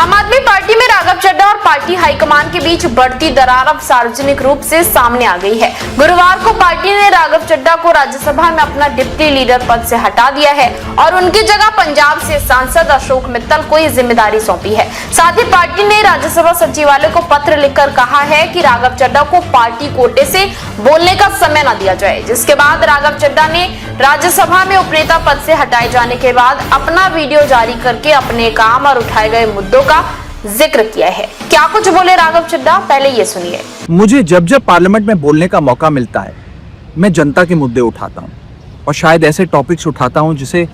आम आदमी पार्टी में राघव चड्ढा और पार्टी हाईकमान के बीच बढ़ती दरार अब सार्वजनिक रूप से सामने आ गई है। गुरुवार को पार्टी ने राघव चड्ढा को राज्यसभा में अपना डिप्टी लीडर पद से हटा दिया है और उनकी जगह पंजाब से सांसद अशोक मित्तल को ये जिम्मेदारी सौंपी है। साथ ही पार्टी ने राज्यसभा सचिवालय को पत्र लिखकर कहा है कि राघव चड्ढा को पार्टी कोटे से बोलने का समय न दिया जाए, जिसके बाद राघव चड्ढा ने राज्यसभा में उपनेता पद से हटाए जाने के बाद अपना वीडियो जारी करके अपने काम और उठाए गए मुद्दों का जिक्र किया है। क्या कुछ बोले राघव चड्ढा, पहले ये सुनिए। मुझे जब जब पार्लियामेंट में बोलने का मौका मिलता है मैं जनता के मुद्दे उठाता हूँ और शायद ऐसे टॉपिक्स उठाता हूँ जिसे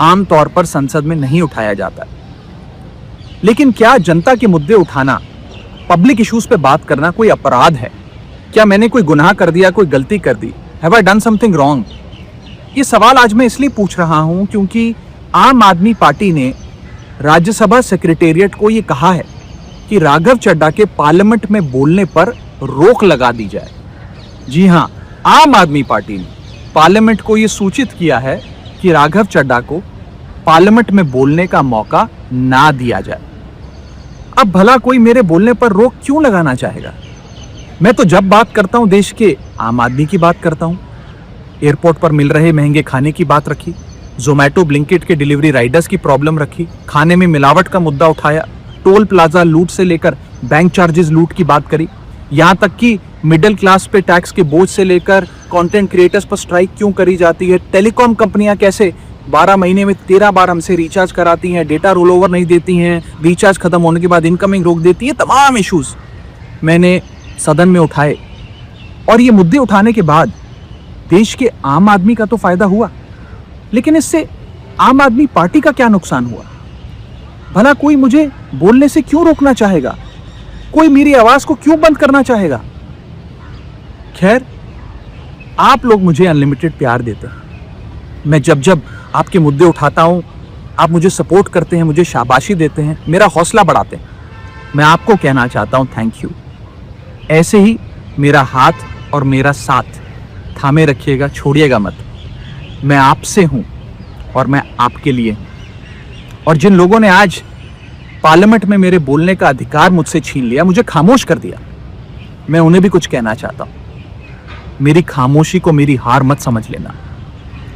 आम तौर पर संसद में नहीं उठाया जाता। लेकिन क्या जनता के मुद्दे उठाना, पब्लिक इश्यूज पे बात करना कोई अपराध है? क्या मैंने कोई गुनाह कर दिया, कोई गलती कर दी? Have I done something wrong? ये सवाल आज मैं इसलिए पूछ रहा हूं क्योंकि आम आदमी पार्टी ने राज्यसभा सेक्रेटेरिएट को ये कहा है कि राघव चड्ढा के पार्लियामेंट में बोलने पर रोक लगा दी जाए। जी हां, आम आदमी पार्टी ने पार्लियामेंट को ये सूचित किया है कि राघव चड्ढा को पार्लियामेंट में बोलने का मौका ना दिया जाए। अब भला कोई मेरे बोलने पर रोक क्यों लगाना चाहेगा? मैं तो जब बात करता हूं देश के आम आदमी की बात करता हूं। एयरपोर्ट पर मिल रहे महंगे खाने की बात रखी, जोमैटो ब्लिंकिट के डिलीवरी राइडर्स की प्रॉब्लम रखी, खाने में मिलावट का मुद्दा उठाया, टोल प्लाजा लूट से लेकर बैंक चार्जेस लूट की बात करी, यहाँ तक कि मिडिल क्लास पे टैक्स के बोझ से लेकर कंटेंट क्रिएटर्स पर स्ट्राइक क्यों करी जाती है, टेलीकॉम कंपनियां कैसे 12 महीने में 13 बार हमसे रिचार्ज कराती हैं, डेटा रोल ओवर नहीं देती हैं, रिचार्ज खत्म होने के बाद इनकमिंग रोक देती है, तमाम इश्यूज मैंने सदन में उठाए। और ये मुद्दे उठाने के बाद देश के आम आदमी का तो फायदा हुआ, लेकिन इससे आम आदमी पार्टी का क्या नुकसान हुआ? भला कोई मुझे बोलने से क्यों रोकना चाहेगा? कोई मेरी आवाज को क्यों बंद करना चाहेगा? खैर, आप लोग मुझे अनलिमिटेड प्यार देते हैं। मैं जब जब आपके मुद्दे उठाता हूं, आप मुझे सपोर्ट करते हैं, मुझे शाबाशी देते हैं, मेरा हौसला बढ़ाते हैं। मैं आपको कहना चाहता हूं थैंक यू। ऐसे ही मेरा हाथ और मेरा साथ थामे रखिएगा, छोड़िएगा मत। मैं आपसे हूं और मैं आपके लिए हूं। और जिन लोगों ने आज पार्लियामेंट में मेरे बोलने का अधिकार मुझसे छीन लिया, मुझे खामोश कर दिया, मैं उन्हें भी कुछ कहना चाहता हूं। मेरी खामोशी को मेरी हार मत समझ लेना।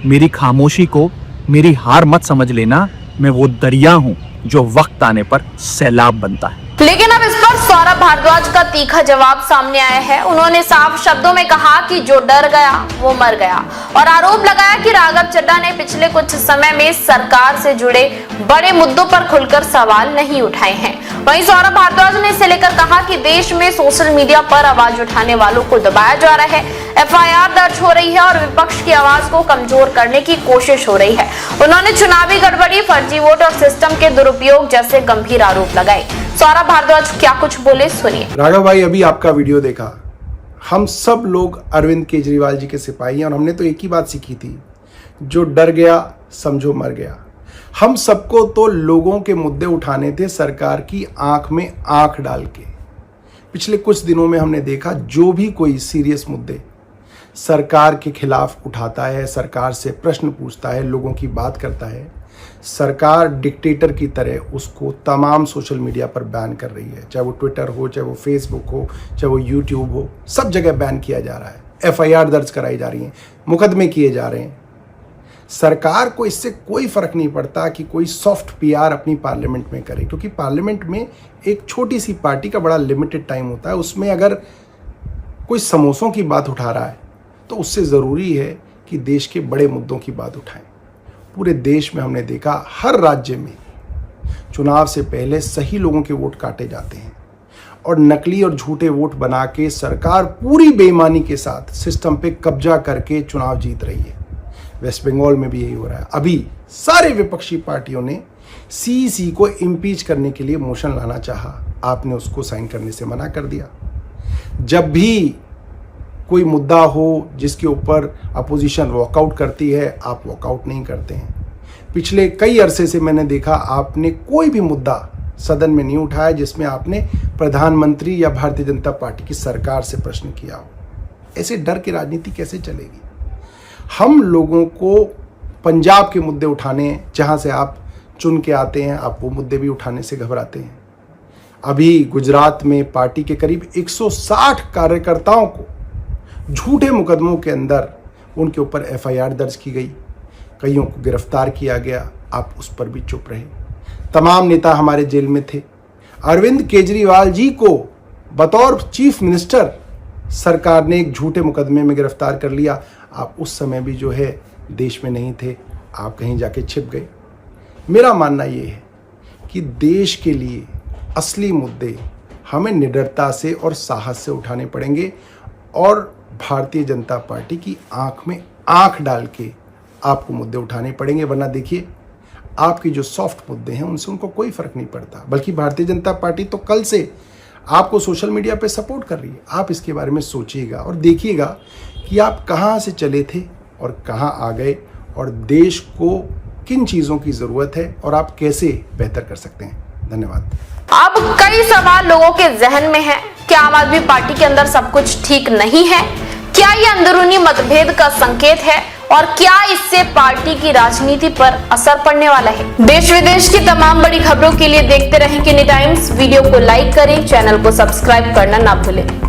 मेरी खामोशी को मेरी हार मत समझ लेना। मैं वो दरिया हूं जो वक्त आने पर सैलाब बनता है। लेकिन अब इस पर सौरभ भारद्वाज का तीखा जवाब सामने आया है। उन्होंने साफ शब्दों में कहा कि जो डर गया वो मर गया और आरोप लगाया कि राघव चड्ढा ने पिछले कुछ समय में सरकार से जुड़े बड़े मुद्दों पर खुलकर सवाल नहीं उठाए हैं। वहीं सौरभ भारद्वाज ने इसे लेकर कहा कि देश में सोशल मीडिया पर आवाज उठाने वालों को दबाया जा रहा है, एफआईआर दर्ज हो रही है और विपक्ष की आवाज को कमजोर करने की कोशिश हो रही है। उन्होंने चुनावी गड़बड़ी, फर्जी वोट और सिस्टम के दुरुपयोग जैसे गंभीर आरोप लगाए। सौरभ भारद्वाज क्या कुछ बोले, सुनिए। राघव भाई, अभी आपका वीडियो देखा। हम सब लोग अरविंद केजरीवाल जी के सिपाही हैं और हमने तो एक ही बात सीखी थी, जो डर गया समझो मर गया। हम सबको तो लोगों के मुद्दे उठाने थे सरकार की आंख में आंख डाल के। पिछले कुछ दिनों में हमने देखा जो भी कोई सीरियस मुद्दे सरकार के खिलाफ उठाता है, सरकार से प्रश्न पूछता है, लोगों की बात करता है, सरकार डिक्टेटर की तरह उसको तमाम सोशल मीडिया पर बैन कर रही है। चाहे वो ट्विटर हो, चाहे वो फेसबुक हो, चाहे वो यूट्यूब हो, सब जगह बैन किया जा रहा है। एफआईआर दर्ज कराई जा रही है, मुकदमे किए जा रहे हैं। सरकार को इससे कोई फर्क नहीं पड़ता कि कोई सॉफ्ट पीआर अपनी पार्लियामेंट में करे, क्योंकि पार्लियामेंट में एक छोटी सी पार्टी का बड़ा लिमिटेड टाइम होता है। उसमें अगर कोई समोसों की बात उठा रहा है तो उससे ज़रूरी है कि देश के बड़े मुद्दों की बात उठाएं। पूरे देश में हमने देखा, हर राज्य में चुनाव से पहले सही लोगों के वोट काटे जाते हैं और नकली और झूठे वोट बना के सरकार पूरी बेईमानी के साथ सिस्टम पे कब्जा करके चुनाव जीत रही है। वेस्ट बंगाल में भी यही हो रहा है। अभी सारे विपक्षी पार्टियों ने सीईसी को इम्पीच करने के लिए मोशन लाना चाहा, आपने उसको साइन करने से मना कर दिया। जब भी कोई मुद्दा हो जिसके ऊपर अपोजिशन वॉकआउट करती है, आप वॉकआउट नहीं करते हैं। पिछले कई अरसे से मैंने देखा आपने कोई भी मुद्दा सदन में नहीं उठाया जिसमें आपने प्रधानमंत्री या भारतीय जनता पार्टी की सरकार से प्रश्न किया हो। ऐसे डर की राजनीति कैसे चलेगी? हम लोगों को पंजाब के मुद्दे उठाने, जहां से आप चुन के आते हैं, आप वो मुद्दे भी उठाने से घबराते हैं। अभी गुजरात में पार्टी के करीब 160 कार्यकर्ताओं को झूठे मुकदमों के अंदर उनके ऊपर एफआईआर दर्ज की गई, कईयों को गिरफ्तार किया गया, आप उस पर भी चुप रहे। तमाम नेता हमारे जेल में थे। अरविंद केजरीवाल जी को बतौर चीफ मिनिस्टर सरकार ने एक झूठे मुकदमे में गिरफ्तार कर लिया। आप उस समय भी जो है देश में नहीं थे, आप कहीं जाके छिप गए। मेरा मानना ये है कि देश के लिए असली मुद्दे हमें निडरता से और साहस से उठाने पड़ेंगे और भारतीय जनता पार्टी की आंख में आंख डाल के आपको मुद्दे उठाने पड़ेंगे। वरना देखिए, आपके जो सॉफ्ट मुद्दे हैं उनसे उनको कोई फर्क नहीं पड़ता, बल्कि भारतीय जनता पार्टी तो कल से आपको सोशल मीडिया पे सपोर्ट कर रही है। आप इसके बारे में सोचिएगा और देखिएगा कि आप कहां से चले थे और कहां आ गए, और देश को किन चीज़ों की ज़रूरत है और आप कैसे बेहतर कर सकते हैं। धन्यवाद। अब कई सवाल लोगों के जहन में है। क्या आम आदमी पार्टी के अंदर सब कुछ ठीक नहीं है? क्या ये अंदरूनी मतभेद का संकेत है? और क्या इससे पार्टी की राजनीति पर असर पड़ने वाला है? देश विदेश की तमाम बड़ी खबरों के लिए देखते रहें किनी टाइम्स। वीडियो को लाइक करें, चैनल को सब्सक्राइब करना ना भूलें।